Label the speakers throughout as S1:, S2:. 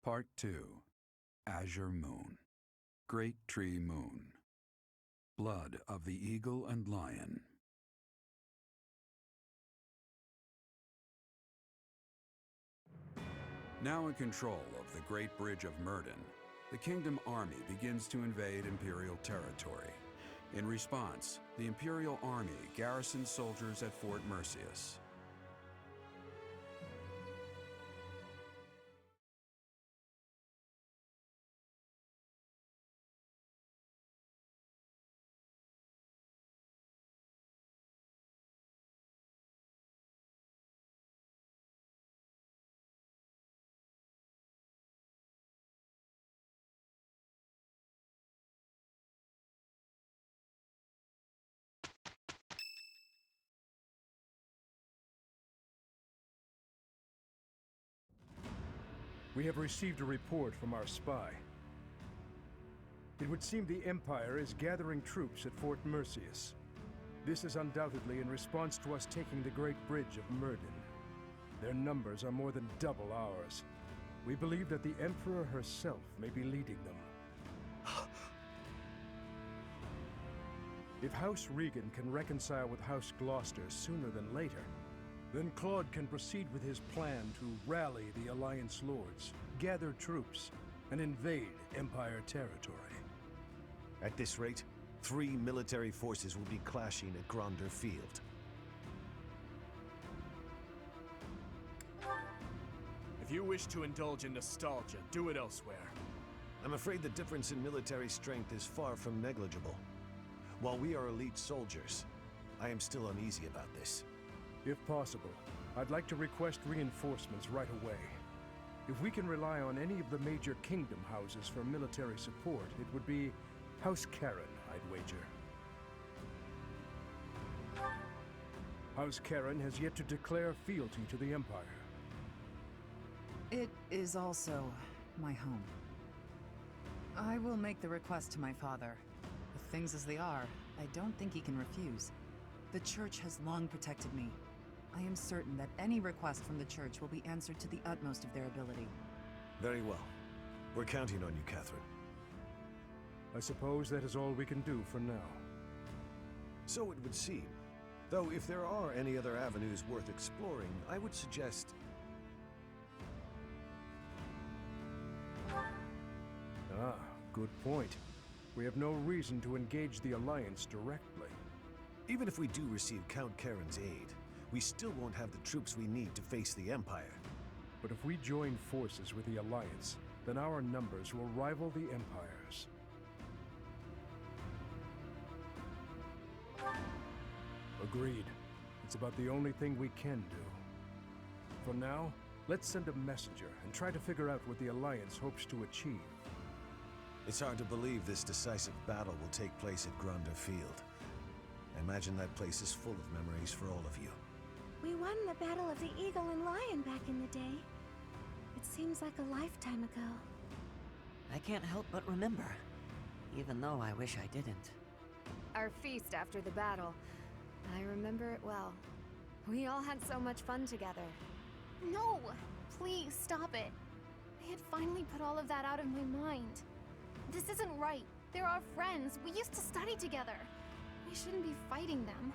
S1: Part 2. Azure Moon. Great Tree Moon. Blood of the Eagle and Lion. Now in control of the Great Bridge of Myrden, the Kingdom Army begins to invade Imperial territory. In response, the Imperial Army garrisons soldiers at Fort Merceus.
S2: We have received a report from our spy. It would seem the Empire is gathering troops at Fort Merceus. This is undoubtedly in response to us taking the Great Bridge of Myrden. Their numbers are more than double ours. We believe that the Emperor herself may be leading them. If House Regan can reconcile with House Gloucester sooner than later, then Claude can proceed with his plan to rally the Alliance Lords, gather troops, and invade Empire territory.
S3: At this rate, 3 military forces will be clashing at Gronder Field.
S4: If you wish to indulge in nostalgia, do it elsewhere.
S3: I'm afraid the difference in military strength is far from negligible. While we are elite soldiers, I am still uneasy about this.
S2: If possible, I'd like to request reinforcements right away. If we can rely on any of the major kingdom houses for military support, it would be House Karen, I'd wager. House Karen has yet to declare fealty to the Empire.
S5: It is also my home. I will make the request to my father. With things as they are, I don't think he can refuse. The Church has long protected me. I am certain that any request from the Church will be answered to the utmost of their ability.
S3: Very well. We're counting on you, Catherine.
S2: I suppose that is all we can do for now.
S3: So it would seem. Though if there are any other avenues worth exploring, I would suggest...
S2: Ah, good point. We have no reason to engage the Alliance directly.
S3: Even if we do receive Count Karen's aid, we still won't have the troops we need to face the Empire.
S2: But if we join forces with the Alliance, then our numbers will rival the Empire's. Agreed. It's about the only thing we can do. For now, let's send a messenger and try to figure out what the Alliance hopes to achieve.
S3: It's hard to believe this decisive battle will take place at Gronder Field. I imagine that place is full of memories for all of you.
S6: We won the Battle of the Eagle and Lion back in the day. It seems like a lifetime ago.
S7: I can't help but remember, even though I wish I didn't.
S6: Our feast after the battle. I remember it well. We all had so much fun together.
S8: No! Please, stop it. I had finally put all of that out of my mind. This isn't right. They're our friends. We used to study together. We shouldn't be fighting them.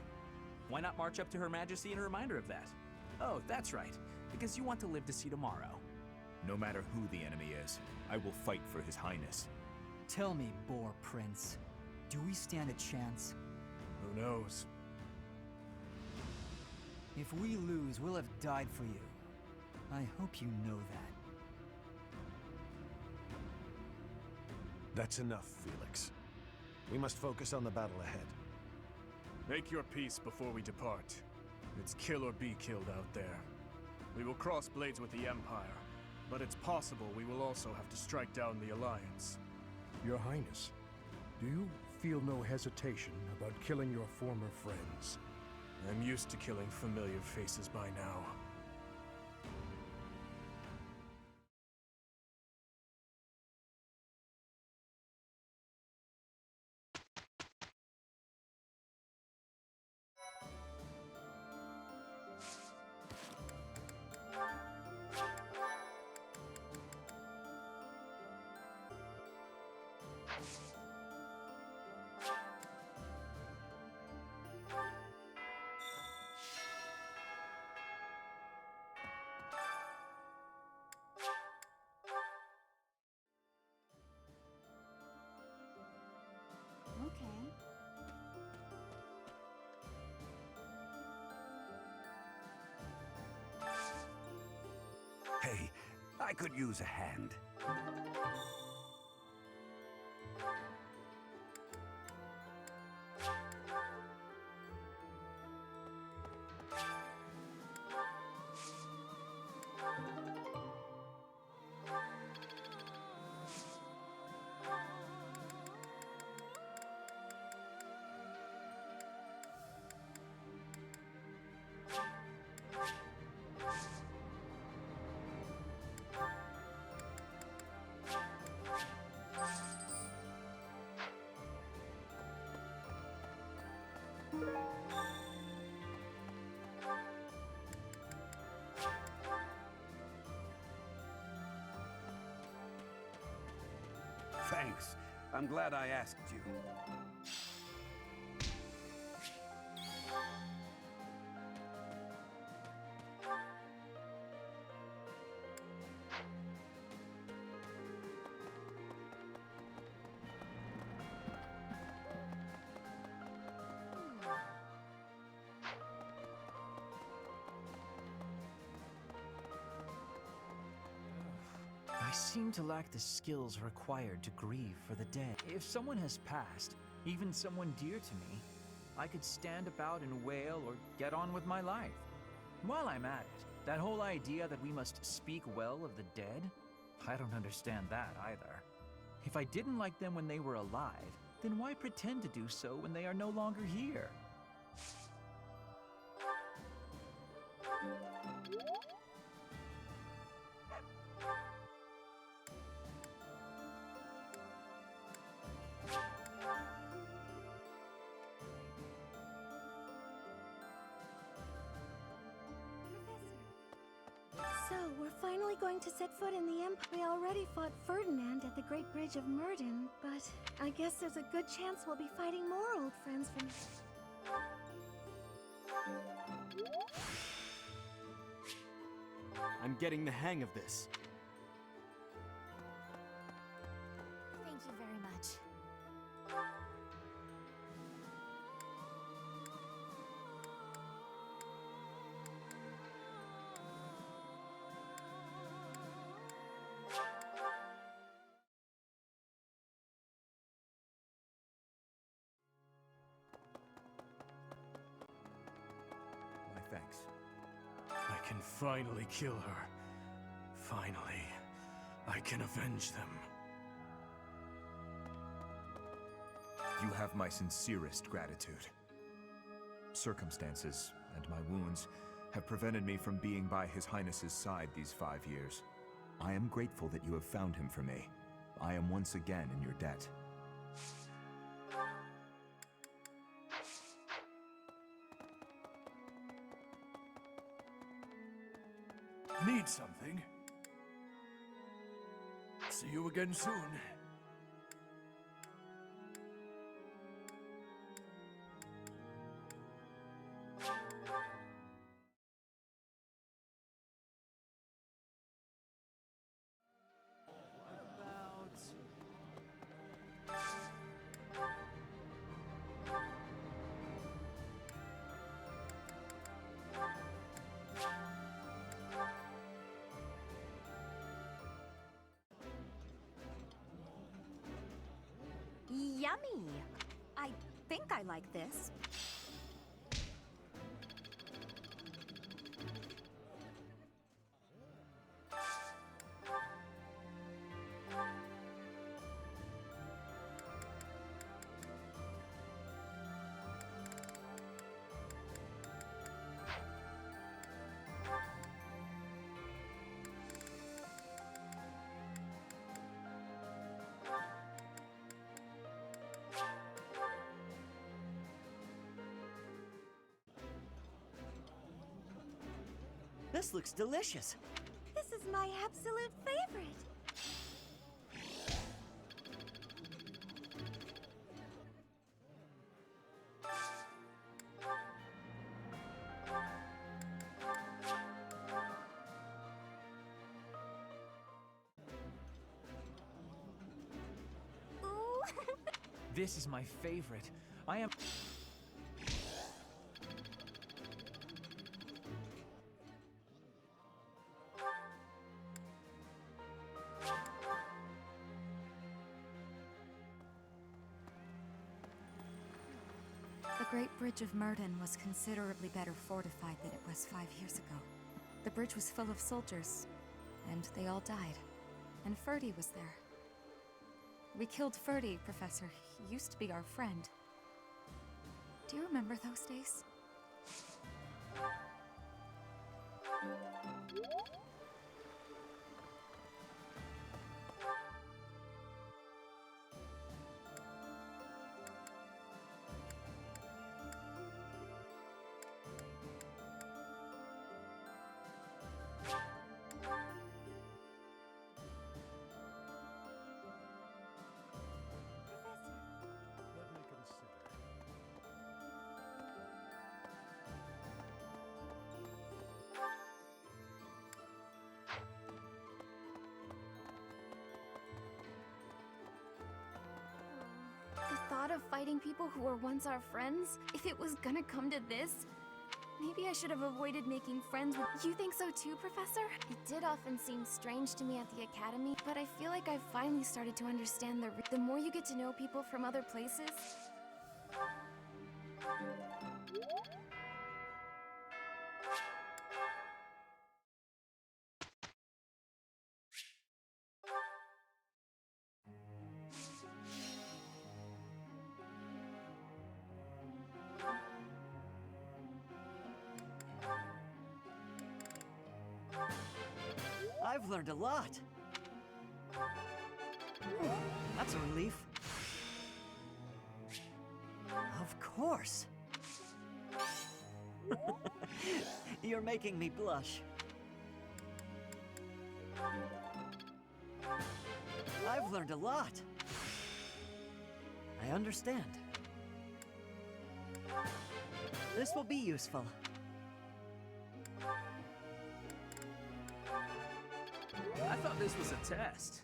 S9: Why not march up to Her Majesty in a reminder of that? Oh, that's right, because you want to live to see tomorrow.
S10: No matter who the enemy is, I will fight for His Highness.
S11: Tell me, Boar Prince, do we stand a chance?
S4: Who knows?
S11: If we lose, we'll have died for you. I hope you know that.
S3: That's enough, Felix. We must focus on the battle ahead.
S4: Make your peace before we depart. It's kill or be killed out there. We will cross blades with the Empire, but it's possible we will also have to strike down the Alliance.
S2: Your Highness, do you feel no hesitation about killing your former friends?
S4: I'm used to killing familiar faces by now.
S12: I could use a hand. Thanks. I'm glad I asked you.
S11: I seem to lack the skills required to grieve for the dead. If someone has passed, even someone dear to me, I could stand about and wail or get on with my life. While I'm at it, that whole idea that we must speak well of the dead, I don't understand that either. If I didn't like them when they were alive, then why pretend to do so when they are no longer here?
S13: So, we're finally going to set foot in the Empire. We already fought Ferdinand at the Great Bridge of Murden, but I guess there's a good chance we'll be fighting more old friends from...
S14: I'm getting the hang of this.
S8: Thank you very much.
S10: My thanks.
S4: I can finally kill her. Finally, I can avenge them.
S10: You have my sincerest gratitude. Circumstances and my wounds have prevented me from being by His Highness's side these 5 years. I am grateful that you have found him for me. I am once again in your debt.
S2: Need something? See you again soon.
S13: Yummy! I think I like this.
S7: This looks delicious.
S13: This is my absolute favorite.
S8: Ooh.
S11: This is my favorite. I am...
S6: Great Bridge of Murden was considerably better fortified than it was 5 years ago. The bridge was full of soldiers, and they all died. And Ferdy was there. We killed Ferdy, Professor. He used to be our friend. Do you remember those days?
S2: Let me consider.
S8: The thought of fighting people who were once our friends, if it was gonna come to this, maybe I should have avoided making friends with— You think so too, Professor? It did often seem strange to me at the Academy, but I feel like I've finally started to understand the more you get to know people from other places.
S7: I've learned a lot. That's a relief. Of course. You're making me blush. I've learned a lot. I understand. This will be useful.
S9: I thought this was a test.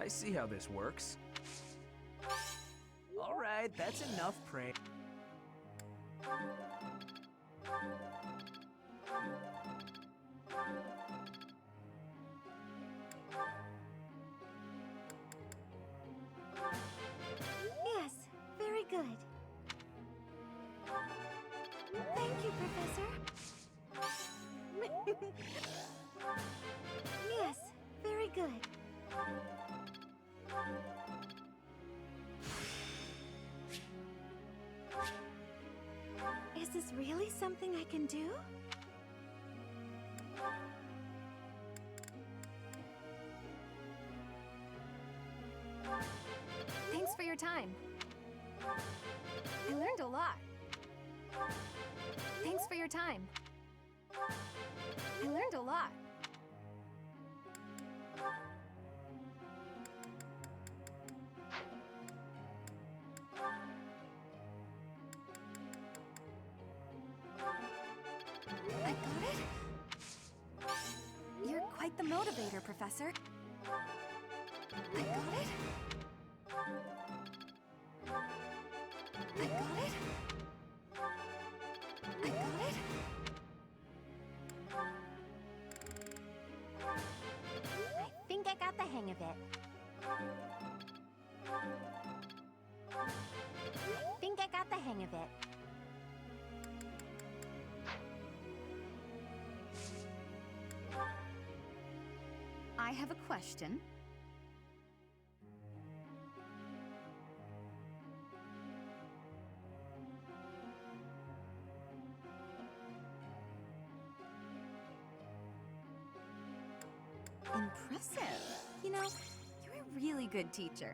S9: I see how this works. All right, that's enough praise.
S13: Yes, very good. Thank you, Professor. Yes, very good. Is this really something I can do?
S6: Thanks for your time. I learned a lot. Thanks for your time. I learned a lot. I got it? You're quite the motivator, Professor. I got it? I got it? I got it?
S8: I think I got the hang of it. I think I got the hang of it.
S6: I have a question. Impressive. You know, you're a really good teacher.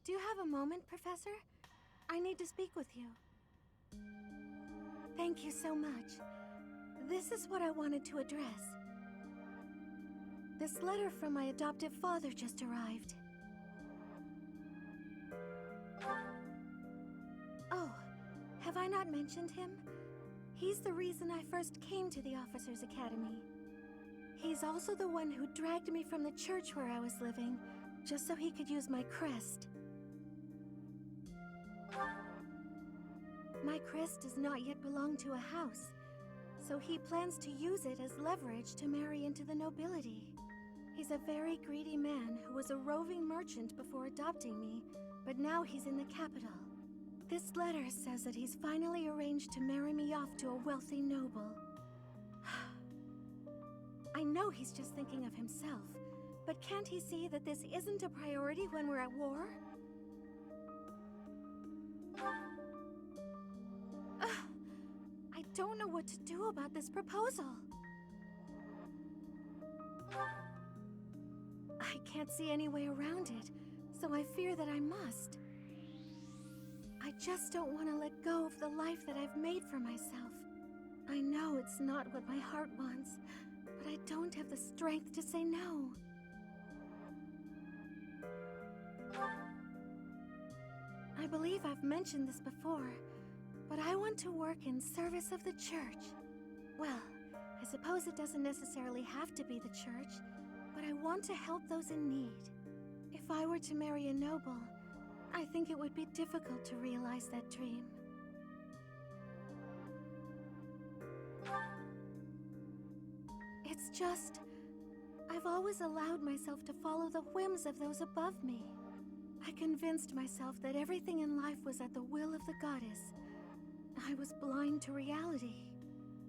S13: Do you have a moment, Professor? I need to speak with you. Thank you so much. This is what I wanted to address. This letter from my adoptive father just arrived. Oh, have I not mentioned him? He's the reason I first came to the Officers' Academy. He's also the one who dragged me from the church where I was living, just so he could use my crest. My crest does not yet belong to a house, so he plans to use it as leverage to marry into the nobility. He's a very greedy man who was a roving merchant before adopting me, but now he's in the capital. This letter says that he's finally arranged to marry me off to a wealthy noble. I know he's just thinking of himself, but can't he see that this isn't a priority when we're at war? I don't know what to do about this proposal. I can't see any way around it, so I fear that I must. I just don't want to let go of the life that I've made for myself. I know it's not what my heart wants, but I don't have the strength to say no. I believe I've mentioned this before, but I want to work in service of the church. Well, I suppose it doesn't necessarily have to be the church, but I want to help those in need. If I were to marry a noble, I think it would be difficult to realize that dream. It's just, I've always allowed myself to follow the whims of those above me. I convinced myself that everything in life was at the will of the goddess. I was blind to reality.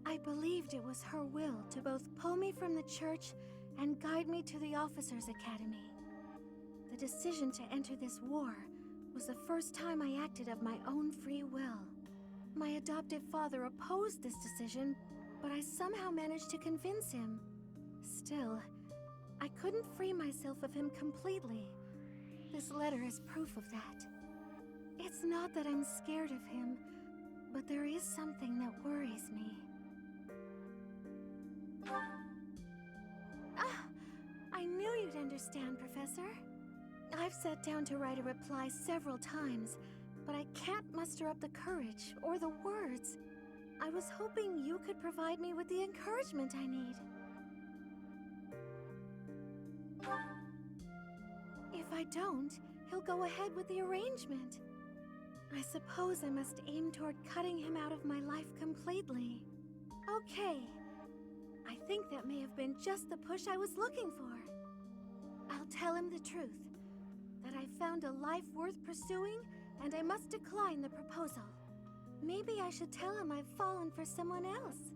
S13: I believed it was her will to both pull me from the church and guide me to the Officers' Academy. The decision to enter this war was the first time I acted of my own free will. My adoptive father opposed this decision, but I somehow managed to convince him. Still, I couldn't free myself of him completely. This letter is proof of that. It's not that I'm scared of him, but there is something that worries me. I knew you'd understand, Professor. I've sat down to write a reply several times, but I can't muster up the courage or the words. I was hoping you could provide me with the encouragement I need. If I don't, he'll go ahead with the arrangement. I suppose I must aim toward cutting him out of my life completely. Okay. I think that may have been just the push I was looking for. I'll tell him the truth. That I found a life worth pursuing, and I must decline the proposal. Maybe I should tell him I've fallen for someone else.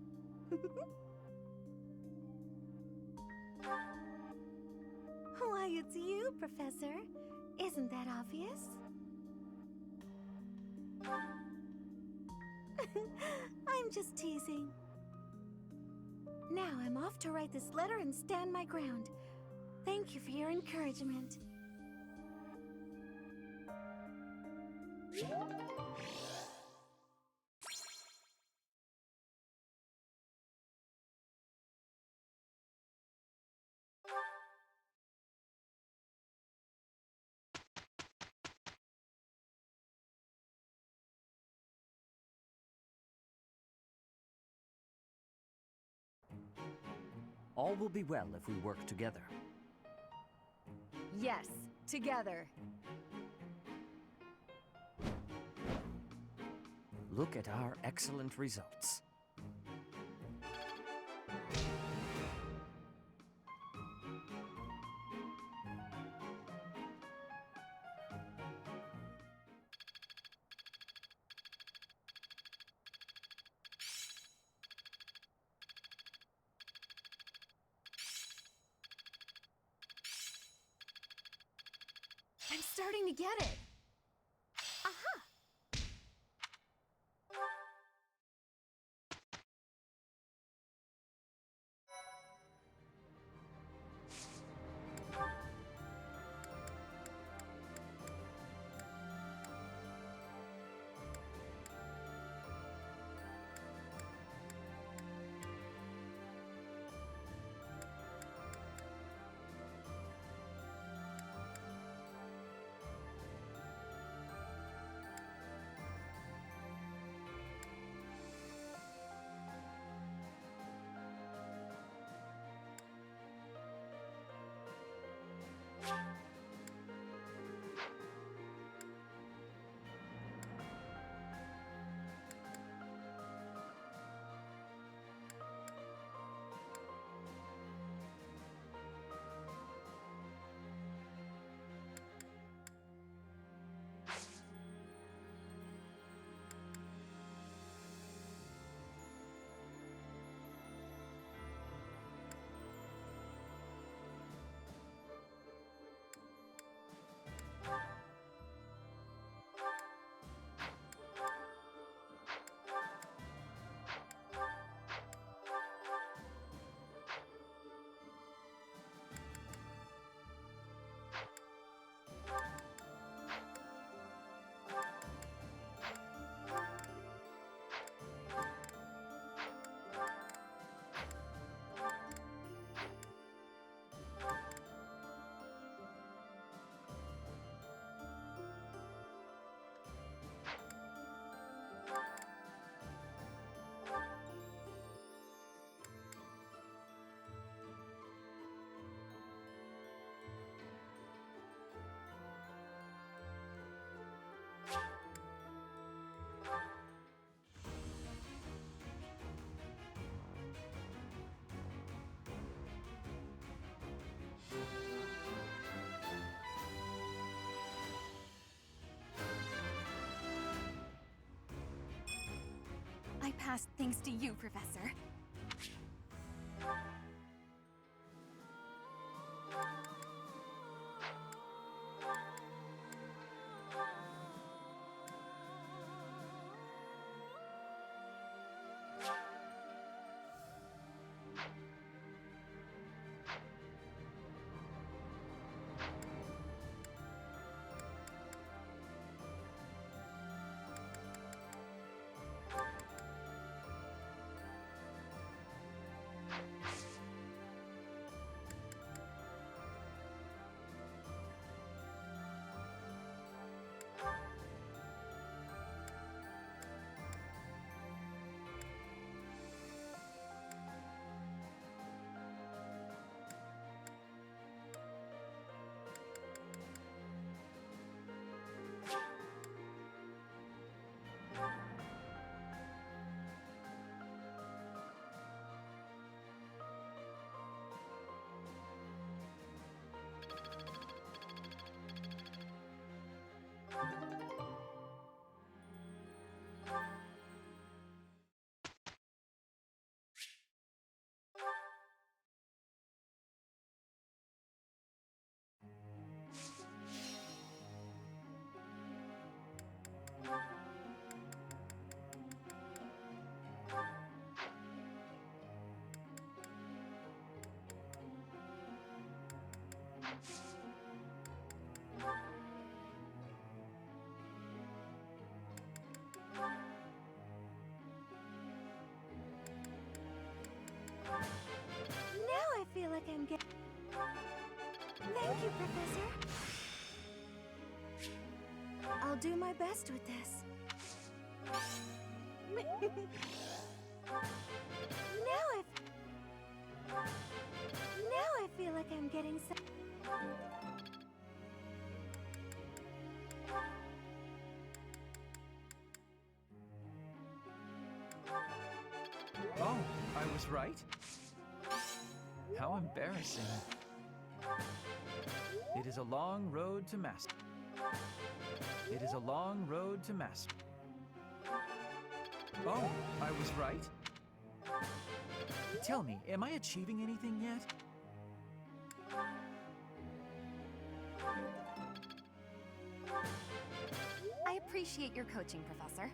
S13: Why, it's you, Professor. Isn't that obvious? I'm just teasing. Now I'm off to write this letter and stand my ground. Thank you for your encouragement.
S14: All will be well if we work together.
S15: Yes, together.
S14: Look at our excellent results.
S8: I'm starting to get it. Aha!
S6: lost thanks to you, Professor.
S13: Now I feel like I'm getting... Thank you, Professor. I'll do my best with this. Now I feel like I'm getting some...
S11: Oh, I was right? How embarrassing. It is a long road to master. It is a long road to master. Oh, I was right? Tell me, am I achieving anything yet?
S6: I appreciate your coaching, Professor.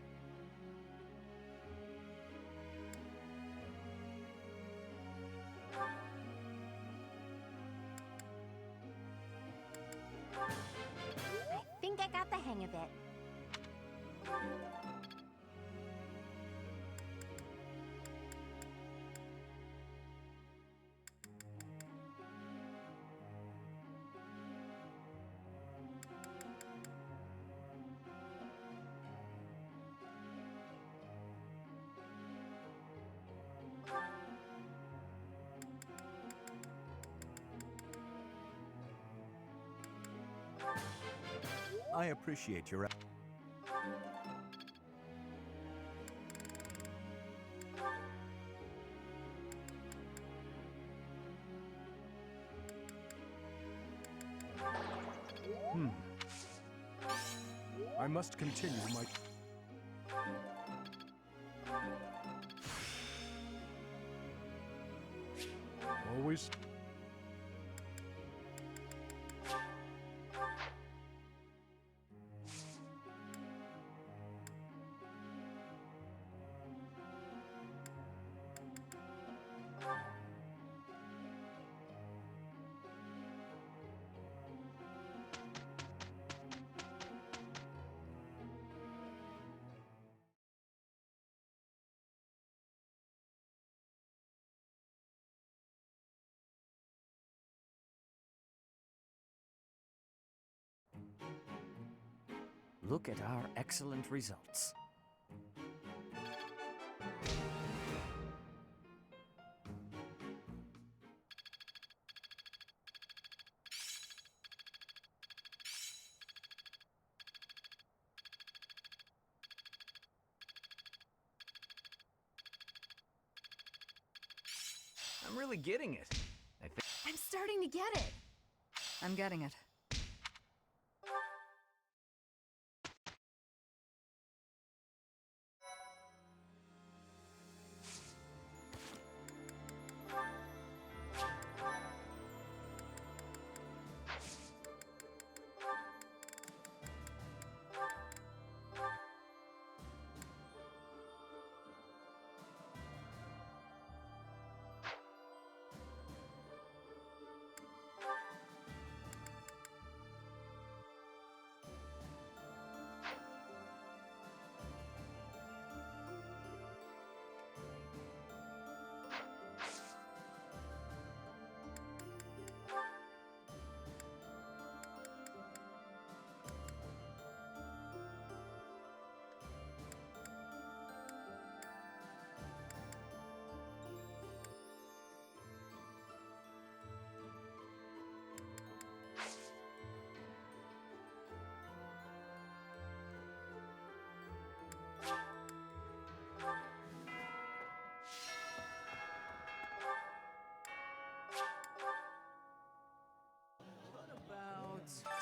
S6: I think I got the hang of it.
S10: I appreciate your...
S2: I must continue my... Always...
S14: Look at our excellent results.
S11: I'm really getting it.
S8: I'm starting to get it.
S5: I'm getting it.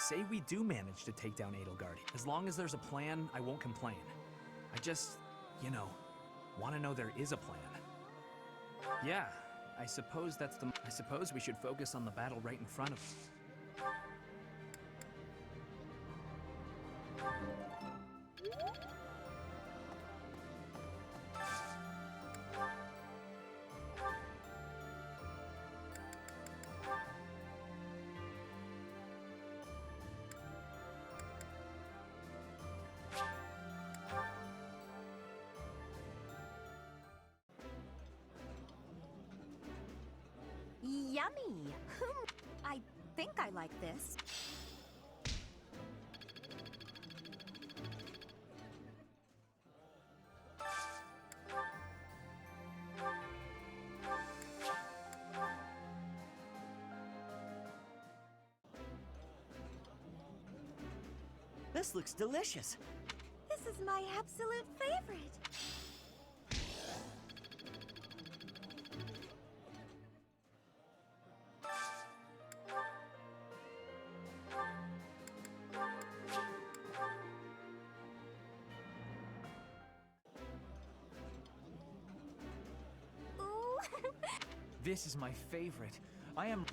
S9: Say we do manage to take down Edelgard. As long as there's a plan, I won't complain. I just, want to know there is a plan. Yeah, I suppose I suppose we should focus on the battle right in front of us.
S6: Yummy! I think I like this.
S7: This looks delicious.
S13: This is my absolute favorite.
S6: Ooh.
S11: This is my favorite. I am...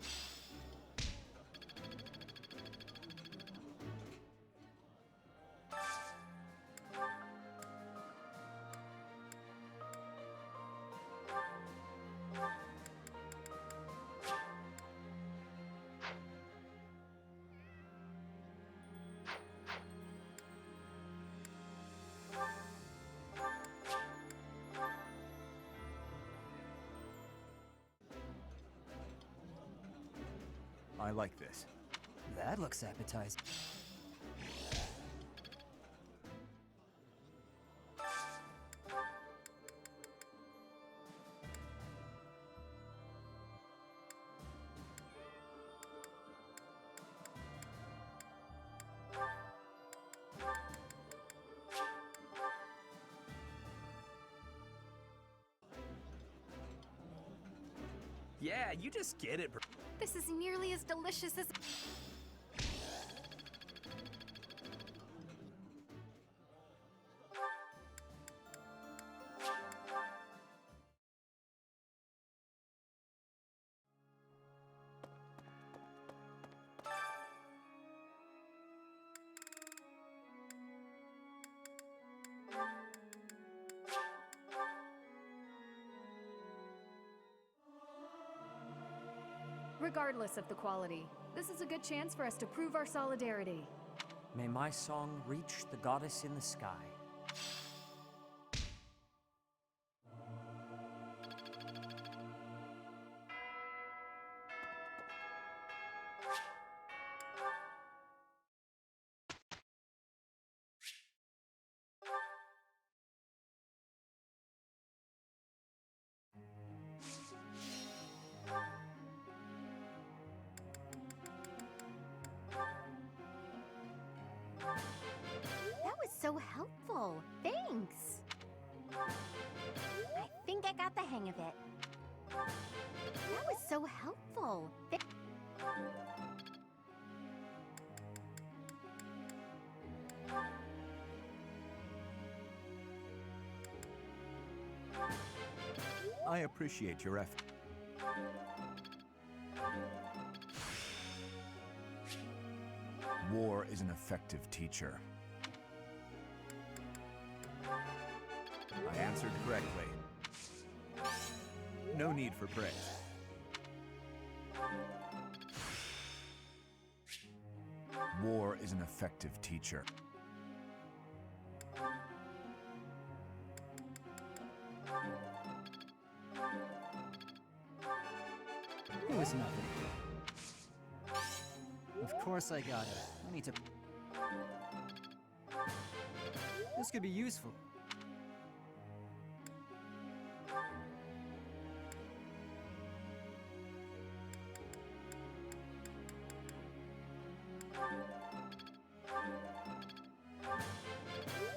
S10: I like this.
S14: That looks appetizing.
S9: Yeah, you just get it, bro.
S8: This is nearly as delicious as...
S15: Regardless of the quality, this is a good chance for us to prove our solidarity.
S14: May my song reach the goddess in the sky.
S8: That was so helpful. Thanks. I think I got the hang of it. That was so helpful.
S10: I appreciate your effort. War is an effective teacher. I answered correctly. No need for praise. War is an effective teacher.
S14: It was nothing. Of course I got it. I need to... This could be useful.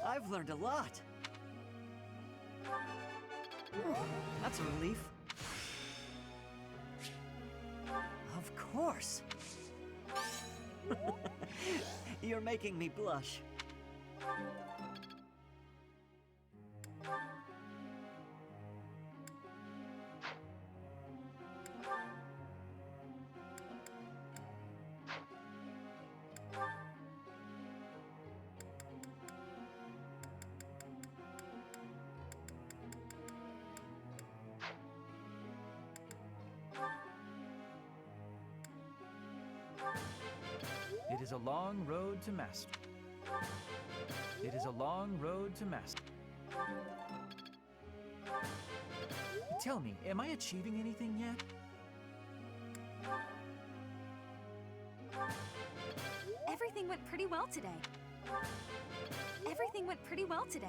S14: I've learned a lot. That's a relief. Of course.
S7: You're making me blush.
S11: It is a long road to mastery. It is a long road to mastery. Tell me, am I achieving anything yet?
S15: Everything went pretty well today. Everything went pretty well today.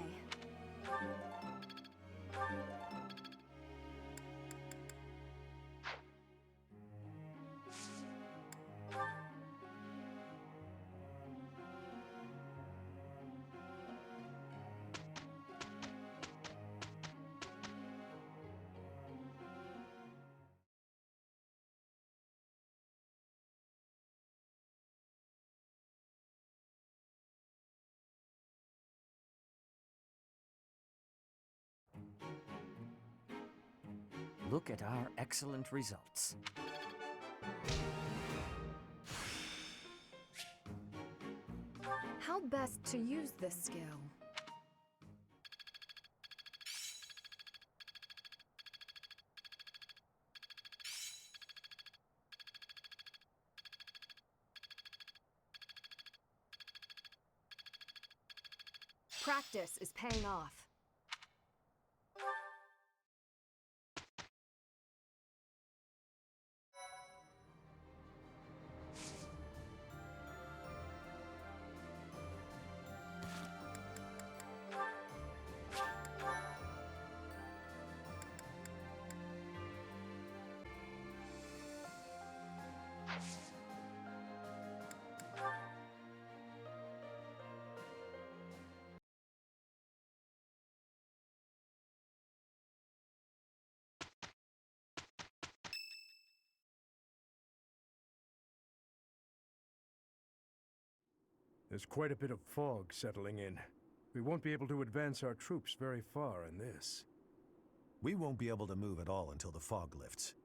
S14: Look at our excellent results.
S15: How best to use this skill? Practice is paying off.
S2: There's quite a bit of fog settling in. We won't be able to advance our troops very far in this.
S3: We won't be able to move at all until the fog lifts.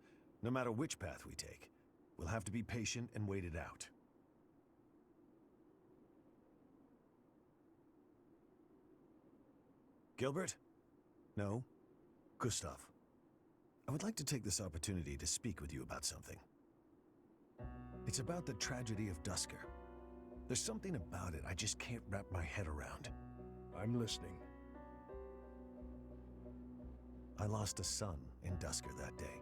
S3: No matter which path we take, we'll have to be patient and wait it out. Gilbert? No? Gustav. I would like to take this opportunity to speak with you about something. It's about the tragedy of Dusker. There's something about it I just can't wrap my head around.
S2: I'm listening.
S3: I lost a son in Dusker that day.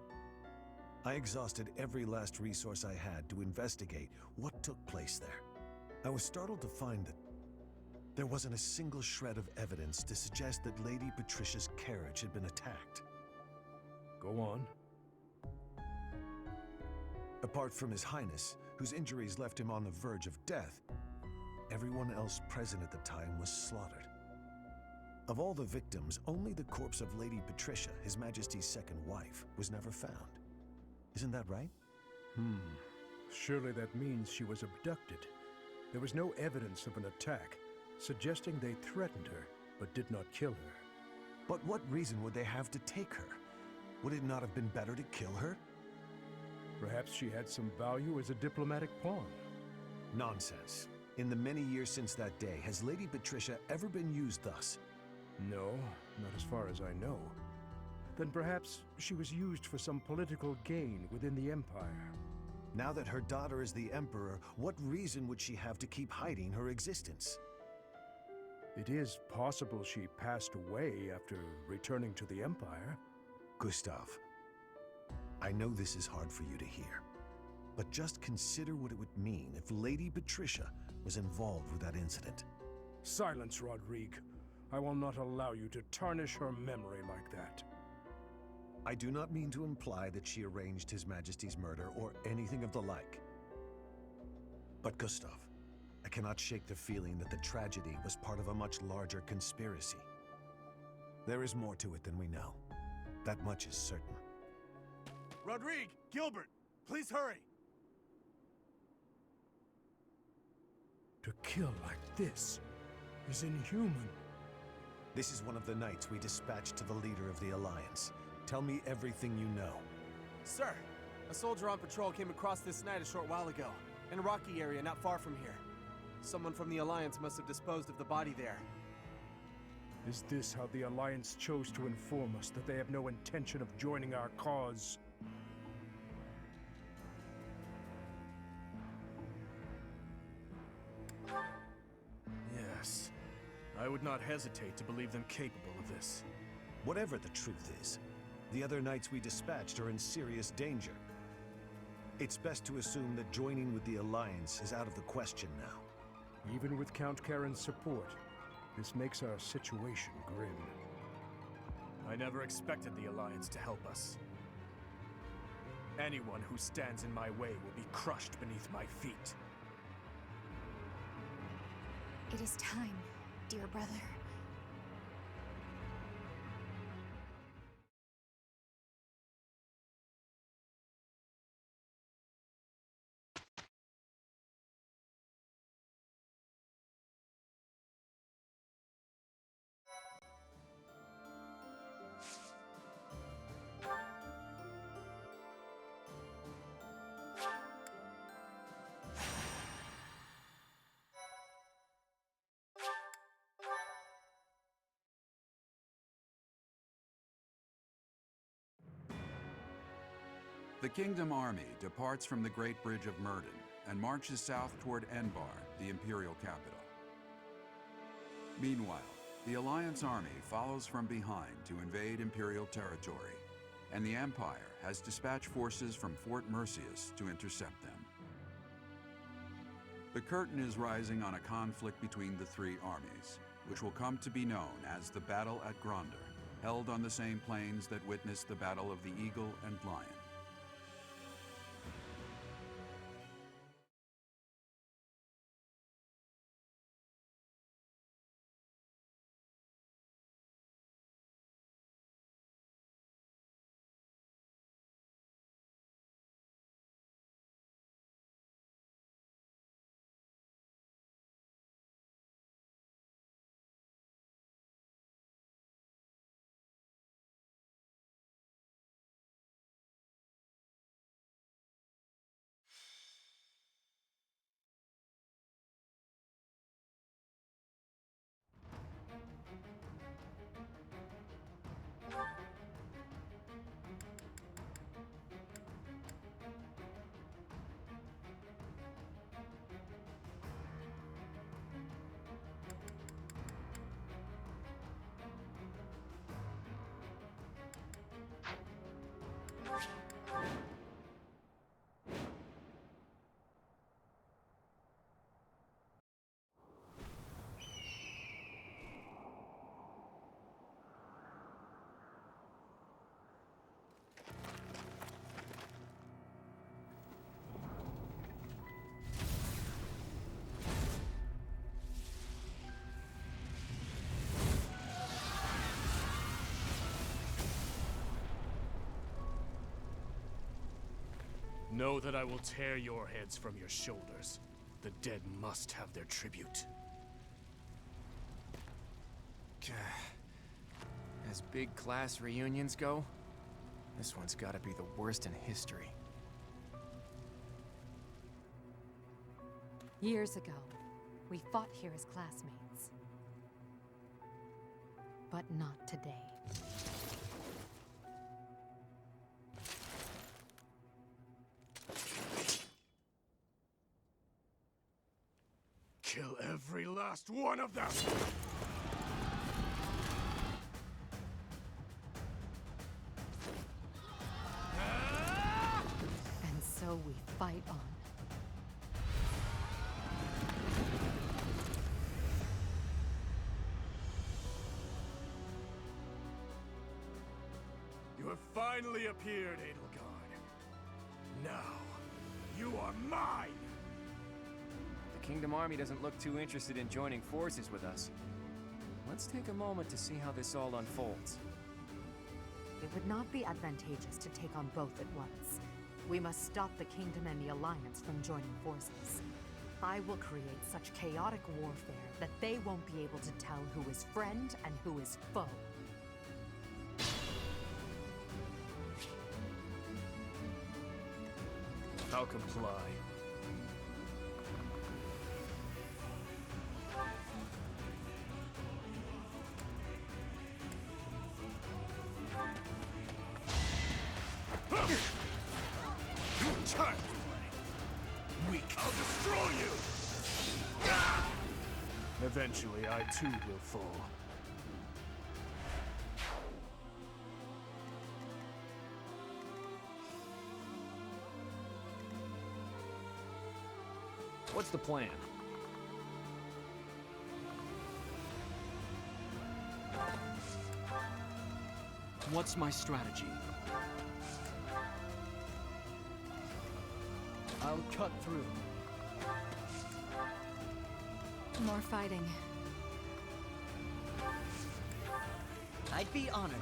S3: I exhausted every last resource I had to investigate what took place there. I was startled to find that there wasn't a single shred of evidence to suggest that Lady Patricia's carriage had been attacked.
S2: Go on.
S3: Apart from His Highness, whose injuries left him on the verge of death, everyone else present at the time was slaughtered. Of all the victims, only the corpse of Lady Patricia, His Majesty's second wife, was never found. Isn't that right?
S2: Surely that means she was abducted. There was no evidence of an attack, suggesting they threatened her, but did not kill her.
S3: But what reason would they have to take her? Would it not have been better to kill her?
S2: Perhaps she had some value as a diplomatic pawn.
S3: Nonsense. In the many years since that day, has Lady Patricia ever been used thus?
S2: No, not as far as I know. Then perhaps she was used for some political gain within the Empire.
S3: Now that her daughter is the Emperor, what reason would she have to keep hiding her existence?
S2: It is possible she passed away after returning to the Empire.
S3: Gustav, I know this is hard for you to hear, but just consider what it would mean if Lady Patricia was involved with that incident.
S2: Silence, Rodrigue. I will not allow you to tarnish her memory like that.
S3: I do not mean to imply that she arranged His Majesty's murder or anything of the like. But Gustav, I cannot shake the feeling that the tragedy was part of a much larger conspiracy. There is more to it than we know. That much is certain.
S16: Rodrigue! Gilbert! Please hurry!
S2: To kill like this is inhuman.
S3: This is one of the knights we dispatched to the leader of the Alliance. Tell me everything you know.
S16: Sir, a soldier on patrol came across this night a short while ago, in a rocky area not far from here. Someone from the Alliance must have disposed of the body there.
S2: Is this how the Alliance chose to inform us that they have no intention of joining our cause?
S4: Yes. I would not hesitate to believe them capable of this.
S3: Whatever the truth is, the other knights we dispatched are in serious danger. It's best to assume that joining with the Alliance is out of the question now.
S2: Even with Count Karen's support, this makes our situation grim.
S4: I never expected the Alliance to help us. Anyone who stands in my way will be crushed beneath my feet.
S6: It is time, dear brother.
S1: The Kingdom Army departs from the Great Bridge of Myrden and marches south toward Enbar, the Imperial capital. Meanwhile, the Alliance army follows from behind to invade Imperial territory, and the Empire has dispatched forces from Fort Merceus to intercept them. The curtain is rising on a conflict between the three armies, which will come to be known as the Battle at Gronder, held on the same plains that witnessed the Battle of the Eagle and Lion.
S4: Know that I will tear your heads from your shoulders. The dead must have their tribute.
S16: As big class reunions go, this one's gotta be the worst in history.
S15: Years ago, we fought here as classmates. But not today.
S4: Kill every last one of them!
S15: And so we fight on.
S4: You have finally appeared, Edelgard. Now, you are mine!
S16: The Kingdom Army doesn't look too interested in joining forces with us. Let's take a moment to see how this all unfolds.
S15: It would not be advantageous to take on both at once. We must stop the Kingdom and the Alliance from joining forces.
S17: I will create such chaotic warfare that they won't be able to tell who is friend and who is foe.
S4: I'll comply.
S12: Child's play. Weak. I'll destroy you!
S4: Eventually, I too will fall.
S9: What's the plan?
S11: What's my strategy? I'll cut through.
S15: More fighting.
S7: I'd be honored.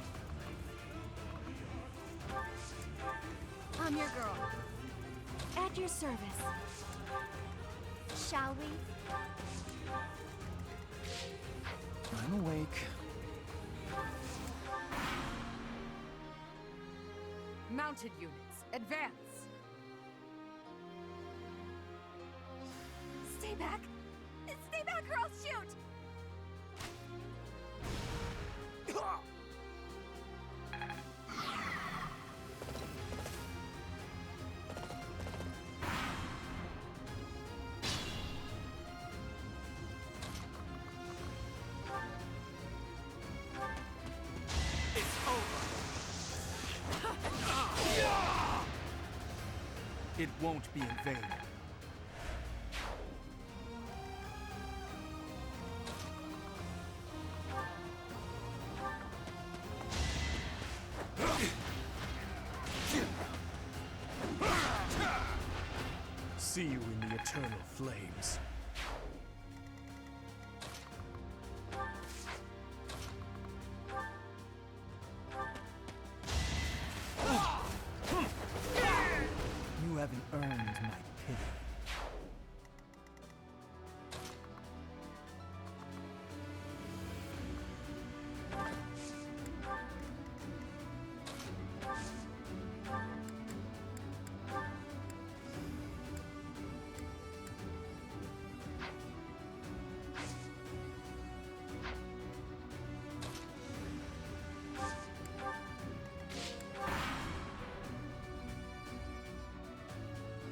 S13: I'm your girl. At your service. Shall we?
S11: I'm awake.
S17: Mounted units, advance!
S13: Stay back! Stay back or I'll shoot!
S9: It won't be in vain.
S4: See you in the eternal flames.
S11: You haven't earned my pity.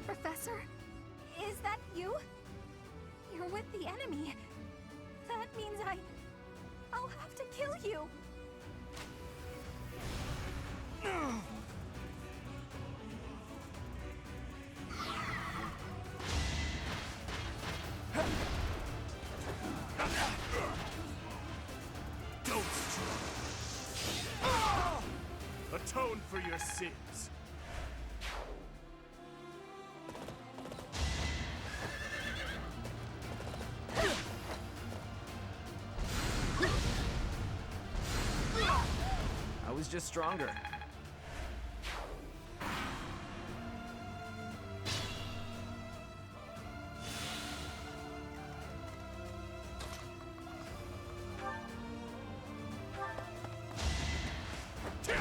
S13: Professor, is that you? You're with the enemy. That means I'll have to kill you.
S4: Don't strike. Atone for your sins.
S9: I was just stronger.
S13: I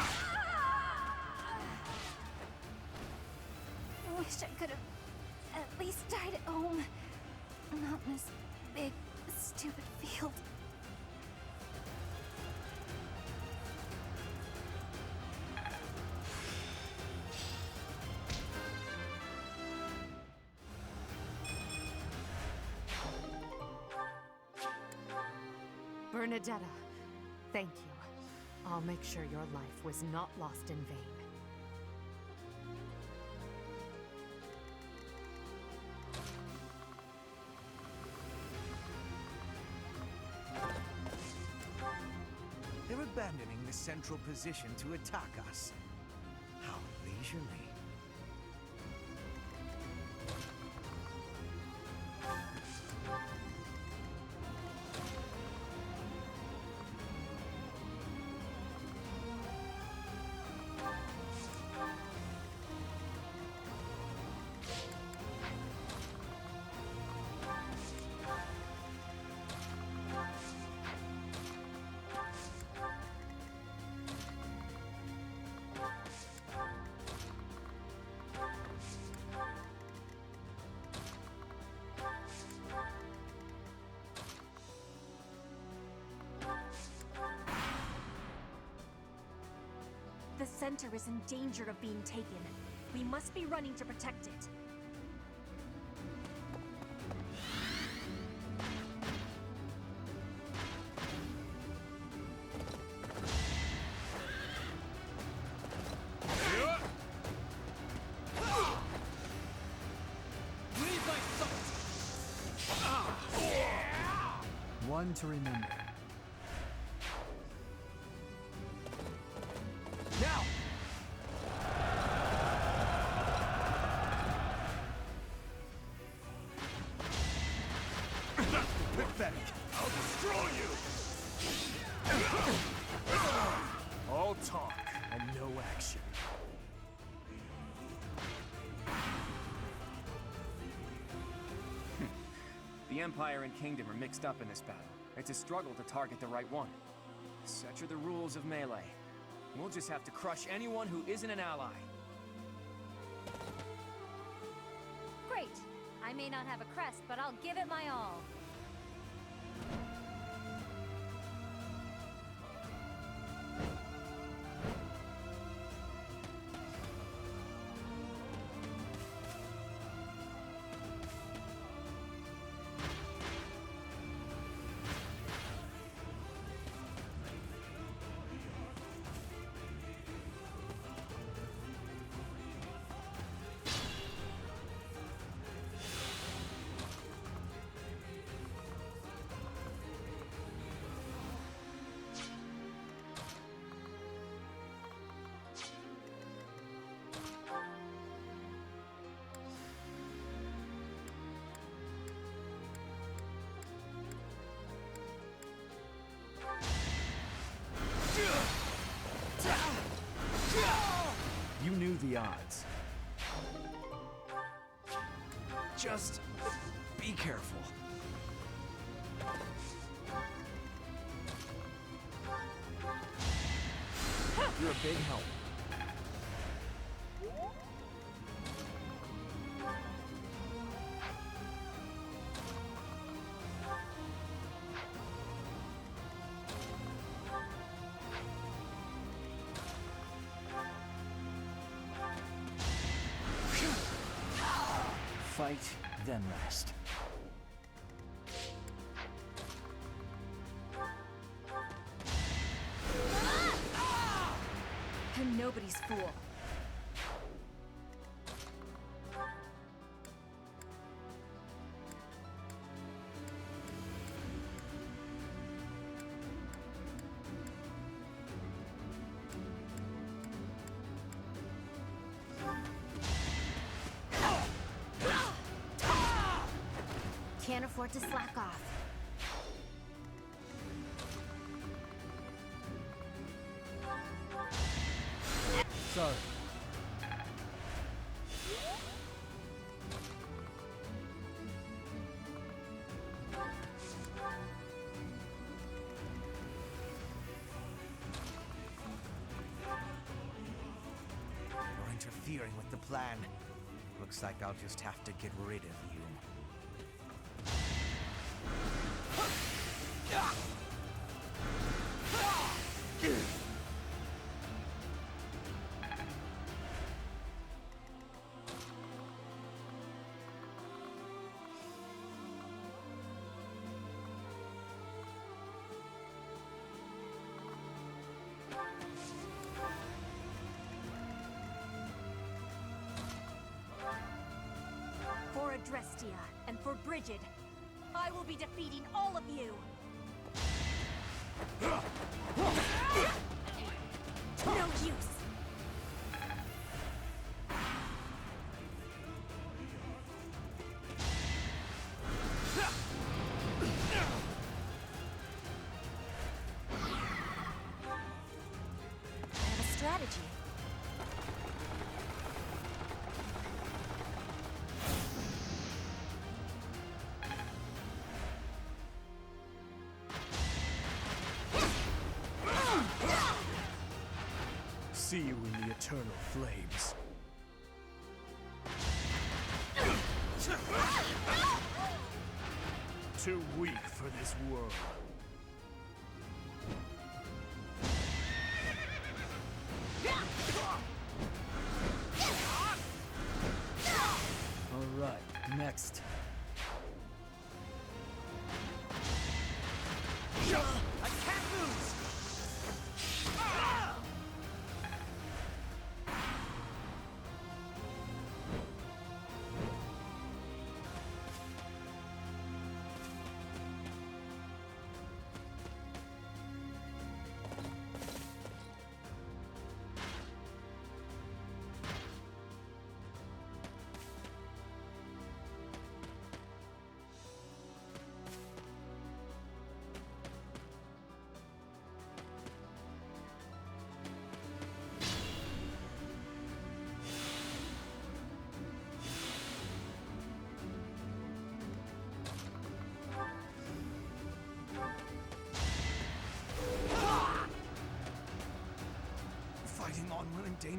S13: wish I could have at least died at home. Not in this big, stupid field.
S17: Bernadetta, thank you. I'll make sure your life was not lost in vain.
S11: They're abandoning the central position to attack us. How leisurely.
S18: The center is in danger of being taken. We must be running to protect it.
S11: One to remember. Now!
S4: Pathetic. I'll destroy you! All talk and no action.
S19: The Empire and Kingdom are mixed up in this battle. It's a struggle to target the right one. Such are the rules of melee. We'll just have to crush anyone who isn't an ally.
S18: Great! I may not have a crest, but I'll give it my all.
S11: You knew the odds. Just be careful. You're a big help. Fight, then rest.
S18: I'm nobody's fool. Can't afford to slack off.
S2: Sorry.
S20: You're interfering with the plan. Looks like I'll just have to get rid of you.
S18: For Adrestia and for Brigid, I will be defeating all of you! No use! I have a strategy.
S4: See you in the eternal flames. Too weak for this world.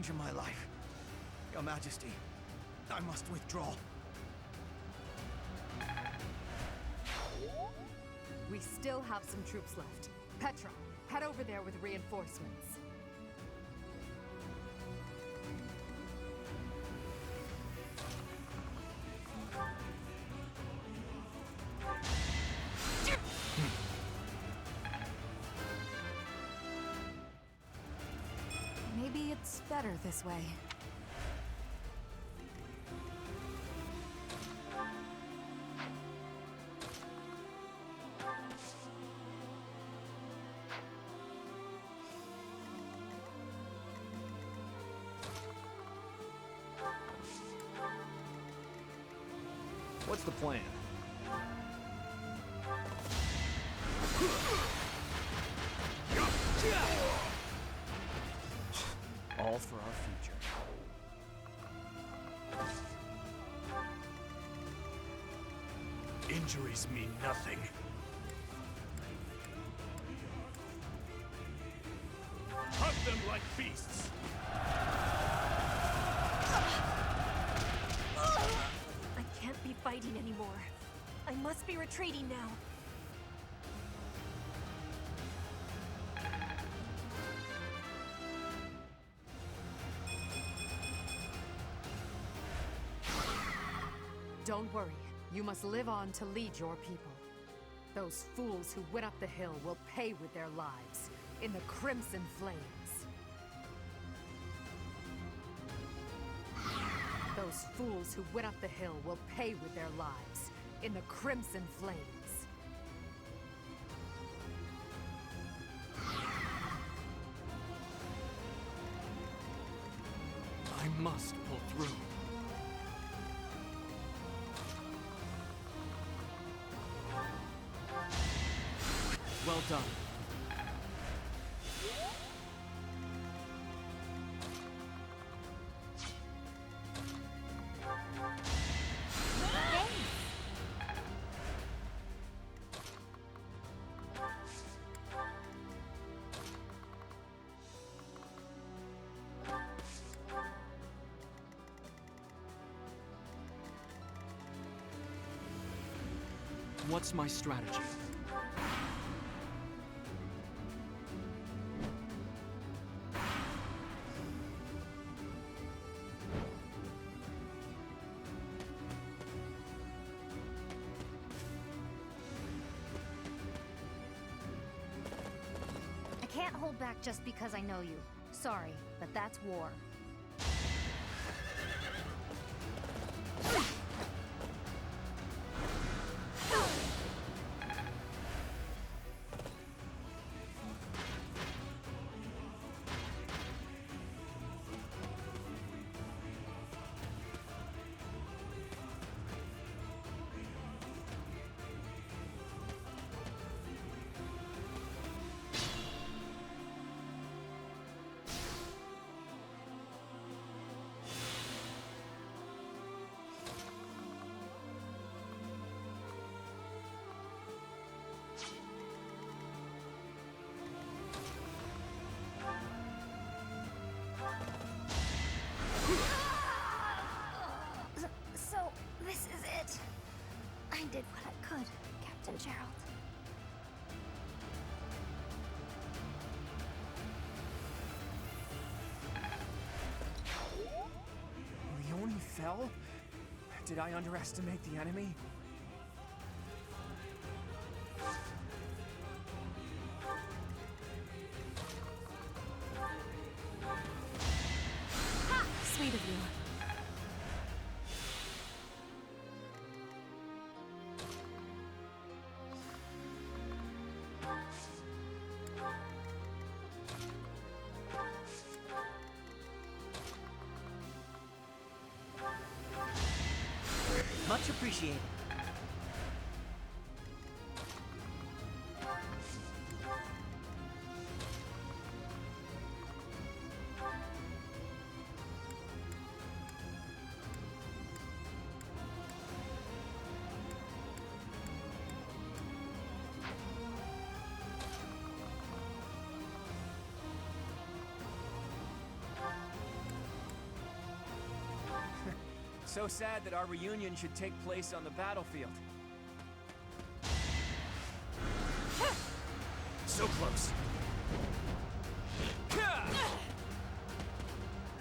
S20: endanger my life. Your Majesty, I must withdraw.
S15: We still have some troops left. Petra, head over there with reinforcements.
S6: Maybe it's better this way.
S9: What's the plan? All for our future.
S4: Injuries mean nothing. Hunt them like beasts!
S18: I can't be fighting anymore. I must be retreating now.
S15: Don't worry. You must live on to lead your people. Those fools who went up the hill will pay with their lives in the Crimson Flames. Those fools who went up the hill will pay with their lives in the Crimson Flames.
S4: I must pull through.
S9: Well done. What's my strategy?
S18: I can't hold back just because I know you. Sorry, but that's war. So, this is it. I did what I could, Captain Gerald.
S19: Leone fell? Did I underestimate the enemy?
S6: Ha! Sweet of you.
S7: Much appreciated.
S19: So sad that our reunion should take place on the battlefield.
S9: So close.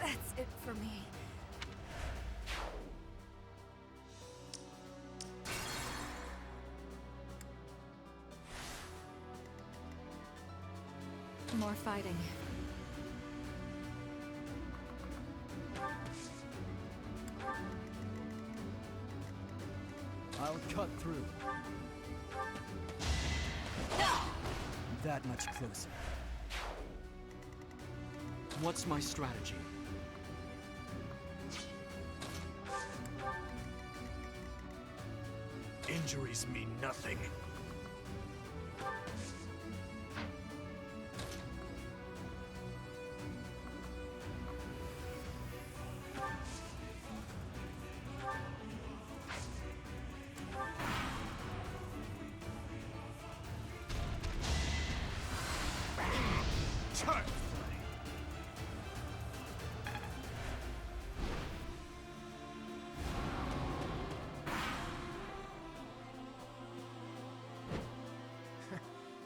S6: That's it for me. More fighting.
S11: I'll cut through. That much closer. What's my strategy?
S9: Injuries mean nothing.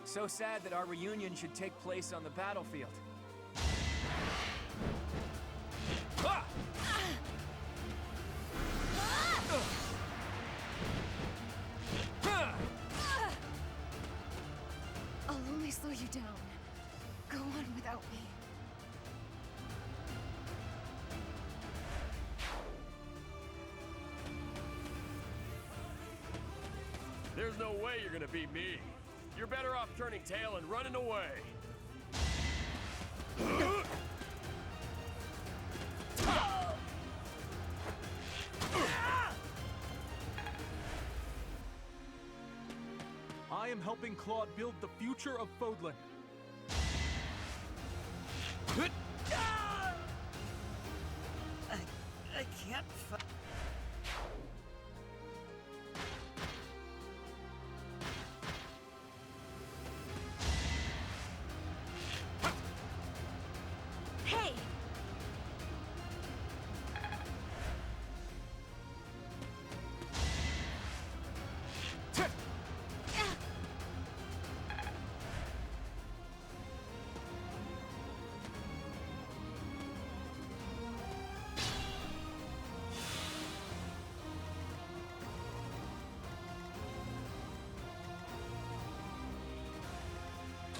S19: So sad that our reunion should take place on the battlefield.
S8: I'll only slow you down. Go on without me.
S21: There's no way you're gonna beat me. You're better off turning tail and running away.
S11: I am helping Claude build the future of Fodlan.
S7: I can't
S18: Hey!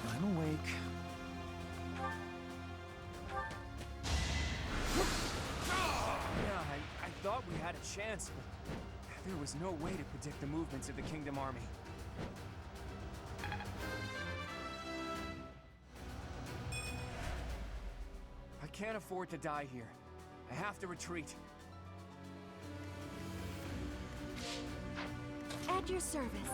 S11: I'm awake.
S19: Yeah, I thought we had a chance, but there was no way to predict the movements of the Kingdom Army. I can't afford to die here. I have to retreat.
S13: At your service.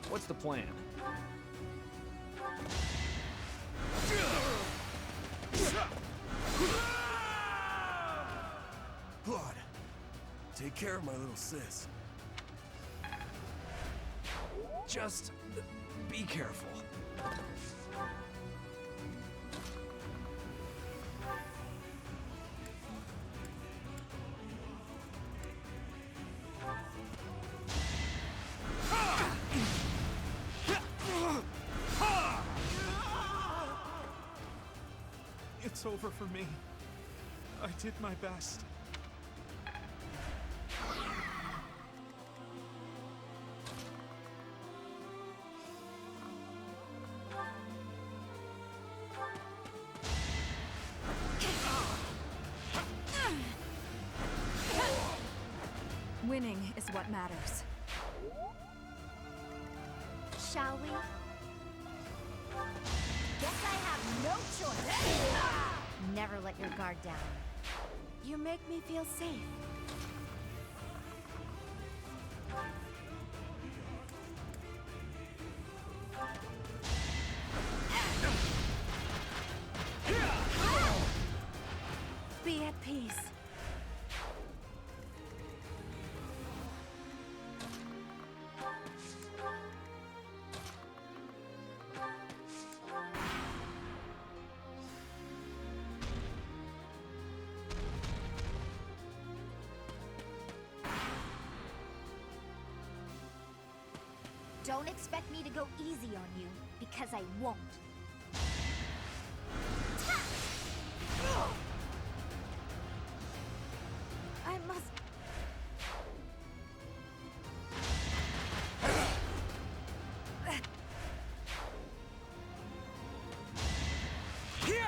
S9: What's the plan?
S12: Claude, take care of my little sis.
S9: Just be careful.
S11: It's over for me. I did my best.
S6: Winning is what matters.
S18: Shall we? Guess I have no choice. Never let your guard down.
S13: You make me feel safe. Be at peace.
S18: Don't expect me to go easy on you, because I won't. I must...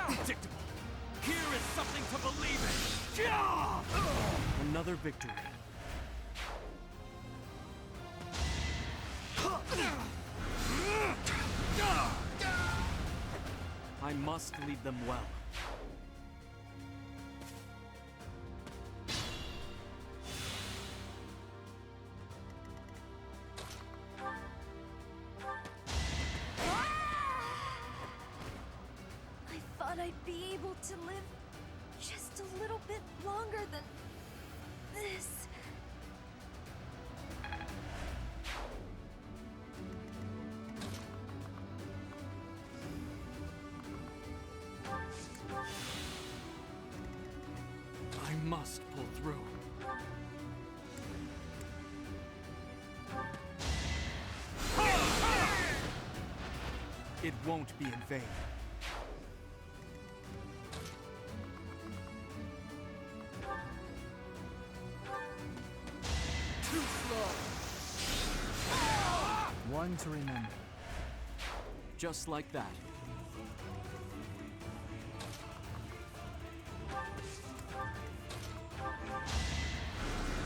S21: Predictable. Here is something to believe in.
S11: Another victory. I must lead them well.
S18: I thought I'd be able to live just a little bit longer than this.
S11: I must pull through. It won't be in vain.
S21: Too slow.
S11: One to remember. Just like that.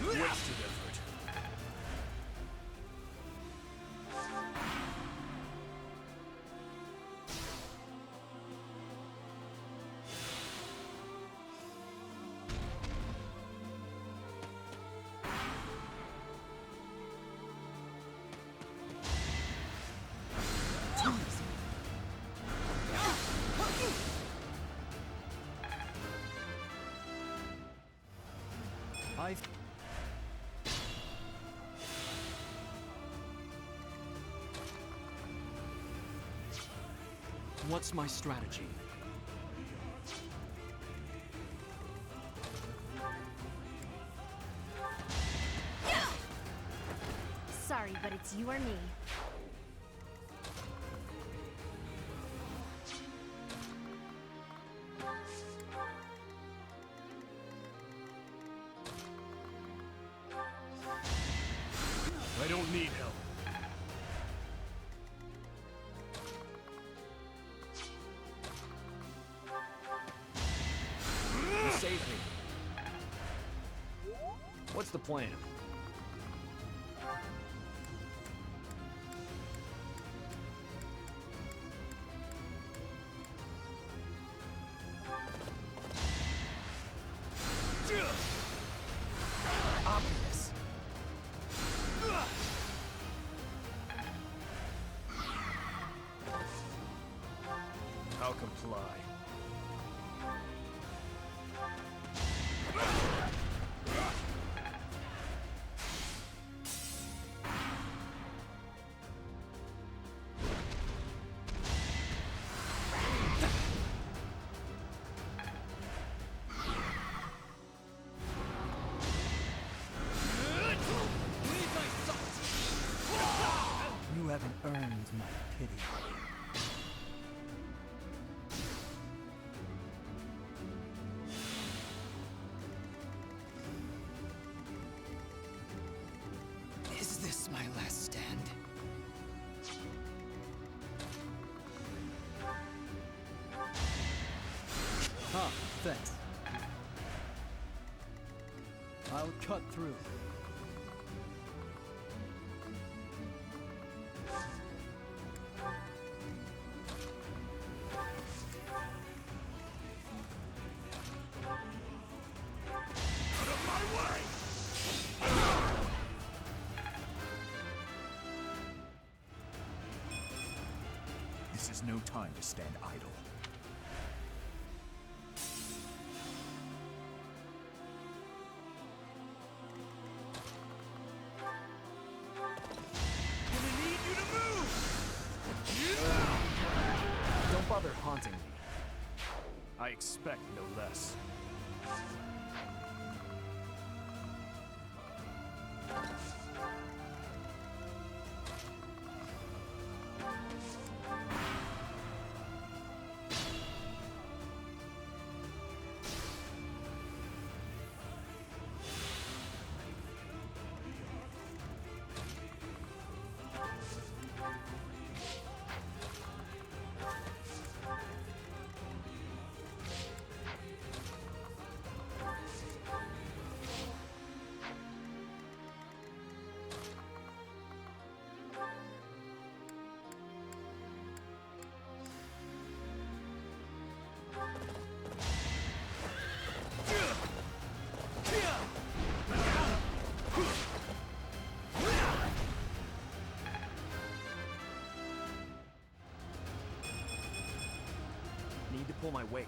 S21: Wasted effort.
S11: What's my strategy?
S18: Sorry, but it's you or me.
S4: I don't need help.
S9: Save me. What's the plan?
S19: Obvious.
S4: I'll comply.
S11: You haven't earned my pity.
S20: Is this my last stand?
S11: Huh, thanks. I'll cut through.
S10: This is no time to stand idle.
S21: Gonna need you to move!
S9: Don't bother haunting me.
S4: I expect no less.
S9: pull my weight.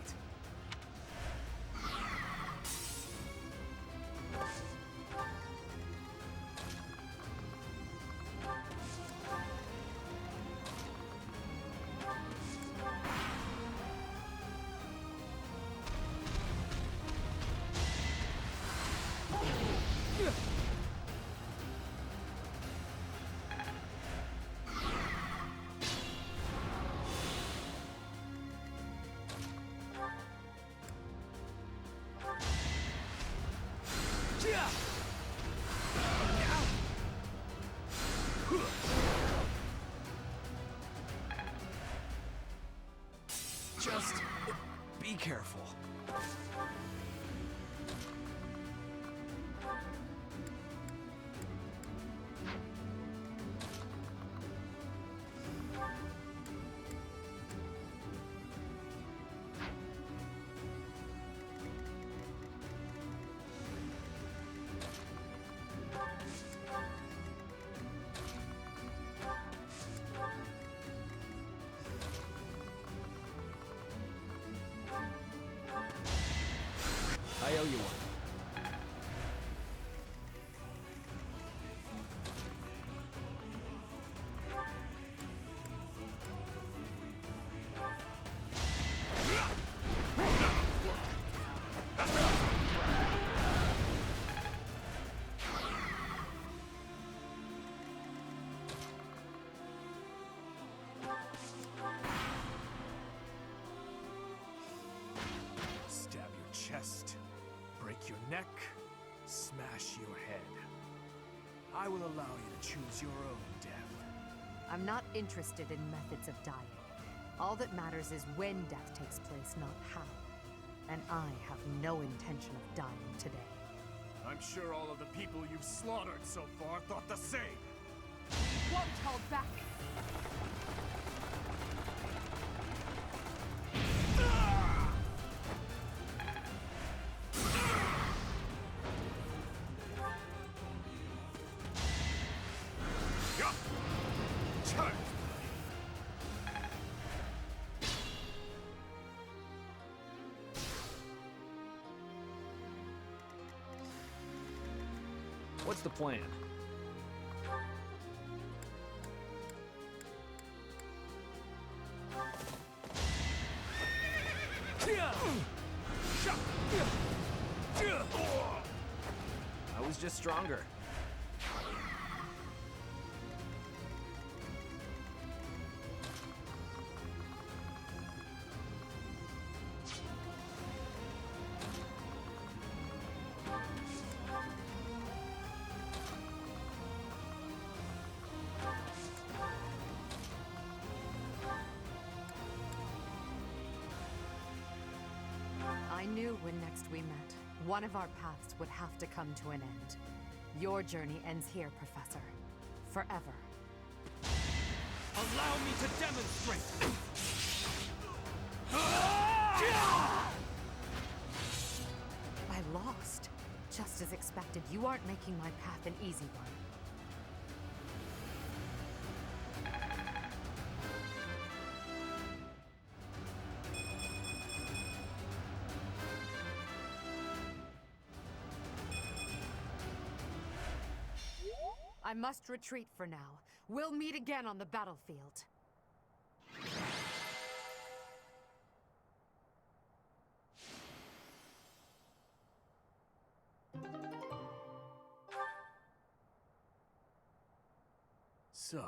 S9: Just be careful. I owe you one. Stab your chest. Break your neck, smash your head. I will allow you to choose your own death.
S17: I'm not interested in methods of dying. All that matters is when death takes place, not how. And I have no intention of dying today.
S4: I'm sure all of the people you've slaughtered so far thought the same.
S15: We won't hold back.
S9: What's the plan? I was just stronger.
S17: I knew when next we met, one of our paths would have to come to an end. Your journey ends here, Professor. Forever.
S21: Allow me to demonstrate!
S17: I lost. Just as expected, you aren't making my path an easy one. I must retreat for now. We'll meet again on the battlefield.
S4: So,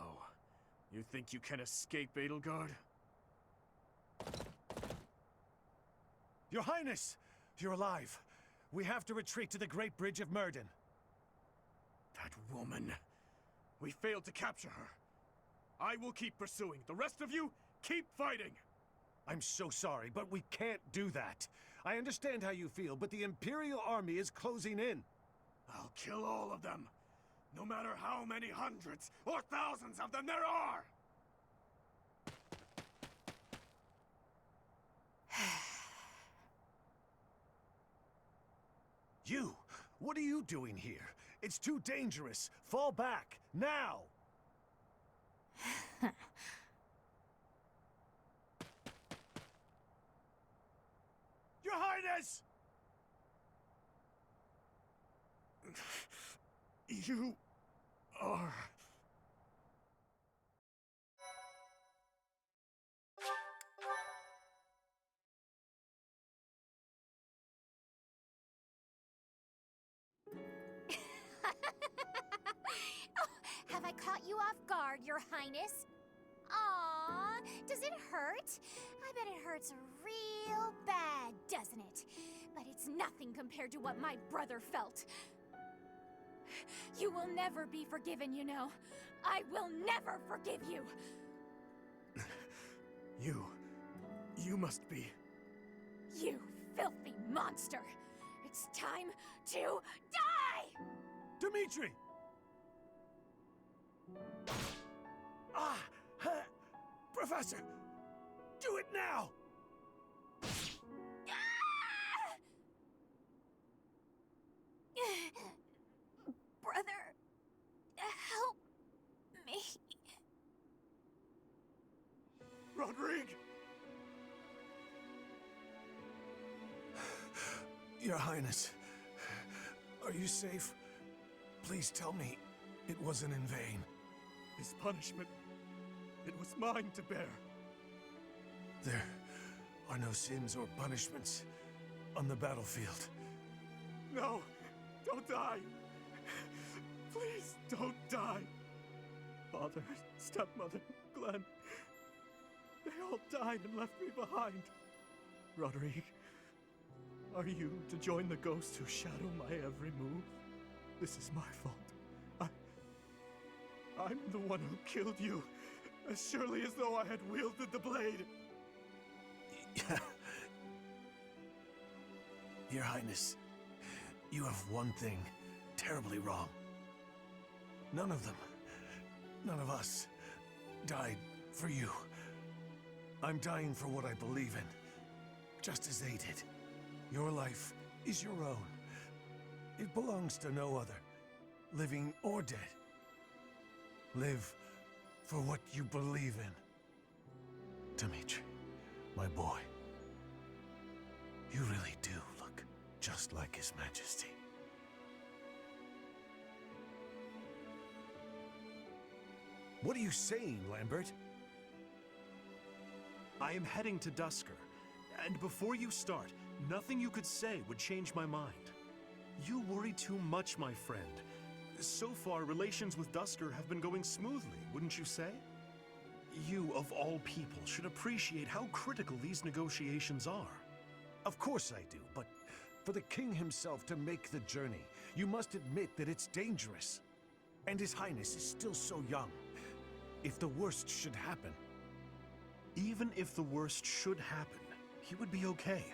S4: you think you can escape, Edelgard?
S3: Your Highness! You're alive. We have to retreat to the Great Bridge of Myrden.
S4: That woman. We failed to capture her. I will keep pursuing. The rest of you, keep fighting!
S3: I'm so sorry, but we can't do that. I understand how you feel, but the Imperial Army is closing in.
S4: I'll kill all of them. No matter how many hundreds or thousands of them there are!
S3: You! What are you doing here? It's too dangerous. Fall back, now!
S4: Highness! You are...
S18: Have I caught you off guard, Your Highness? Aww, does it hurt? I bet it hurts real bad, doesn't it? But it's nothing compared to what my brother felt. You will never be forgiven, you know. I will never forgive you.
S4: You must be...
S18: You filthy monster. It's time to die!
S3: Dimitri! Professor! Do it now!
S18: Brother, help me.
S4: Rodrigue!
S3: Your Highness, are you safe? Please tell me it wasn't in vain.
S4: His punishment, it was mine to bear.
S3: There are no sins or punishments on the battlefield.
S4: No, don't die. Please don't die. Father, stepmother, Glenn, they all died and left me behind. Rodrigue, are you to join the ghosts who shadow my every move? This is my fault. I'm the one who killed you, as surely as though I had wielded the blade.
S3: Your Highness, you have one thing terribly wrong. None of them, none of us, died for you. I'm dying for what I believe in, just as they did. Your life is your own. It belongs to no other, living or dead. Live for what you believe in. Dimitri, my boy, you really do look just like His Majesty. What are you saying, Lambert?
S5: I am heading to Dusker, and before you start, nothing you could say would change my mind. You worry too much, my friend. So far, relations with Dusker have been going smoothly, wouldn't you say? You, of all people, should appreciate how critical these negotiations are.
S3: Of course I do, but for the king himself to make the journey, you must admit that it's dangerous. And His Highness is still so young. If the worst should happen...
S5: Even if the worst should happen, he would be okay.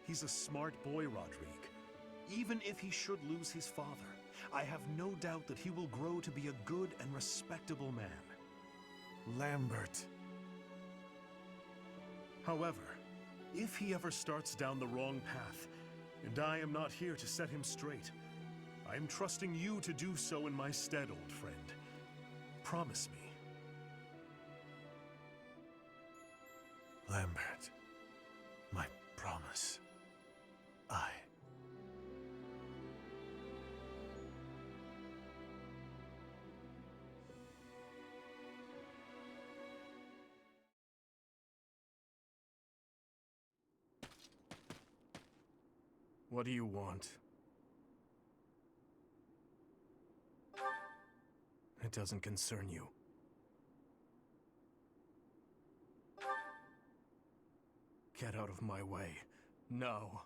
S5: He's a smart boy, Rodrigue. Even if he should lose his father, I have no doubt that he will grow to be a good and respectable man.
S3: Lambert.
S5: However, if he ever starts down the wrong path, and I am not here to set him straight, I am trusting you to do so in my stead, old friend. Promise me.
S3: Lambert, my promise.
S4: What do you want? It doesn't concern you. Get out of my way. No.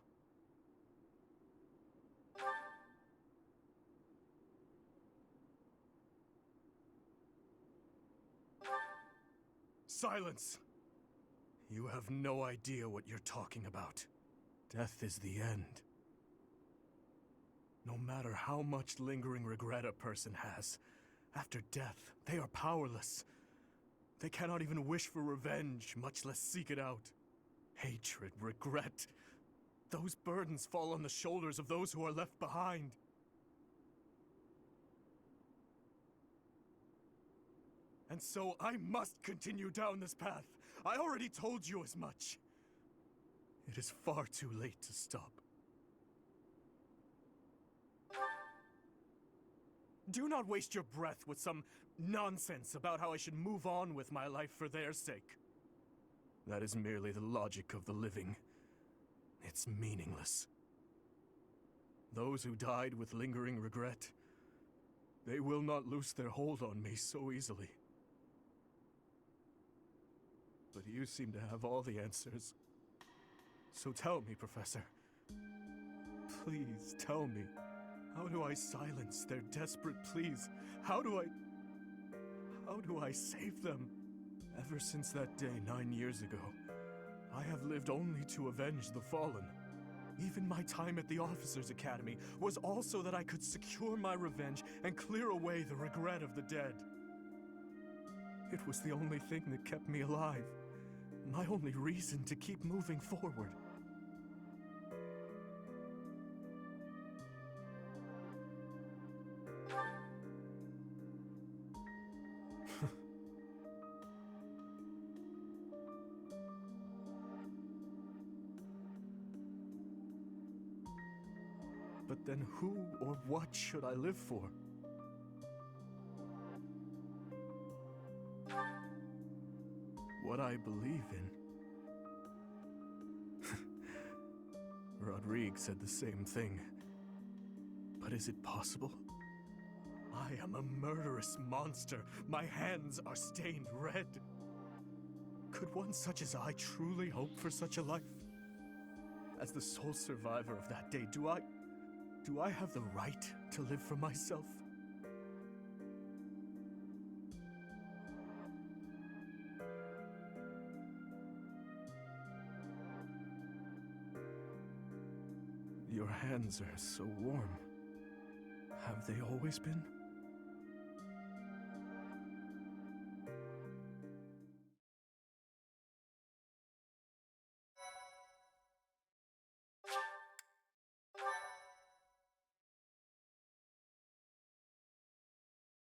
S4: Silence! You have no idea what you're talking about. Death is the end. No matter how much lingering regret a person has, after death, they are powerless. They cannot even wish for revenge, much less seek it out. Hatred, regret, those burdens fall on the shoulders of those who are left behind. And so I must continue down this path. I already told you as much.
S5: It is far too late to stop. Do not waste your breath with some nonsense about how I should move on with my life for their sake. That is merely the logic of the living. It's meaningless. Those who died with lingering regret, they will not loose their hold on me so easily. But you seem to have all the answers. So tell me, Professor. Please tell me. How do I silence their desperate pleas? How do I save them? Ever since that day 9 years ago, I have lived only to avenge the fallen. Even my time at the Officers' Academy was also that I could secure my revenge and clear away the regret of the dead. It was the only thing that kept me alive. My only reason to keep moving forward. But then who or what should I live for? What I believe in. Rodrigue said the same thing. But is it possible? I am a murderous monster. My hands are stained red. Could one such as I truly hope for such a life? As the sole survivor of that day, do I have the right to live for myself? Your hands are so warm. Have they always been?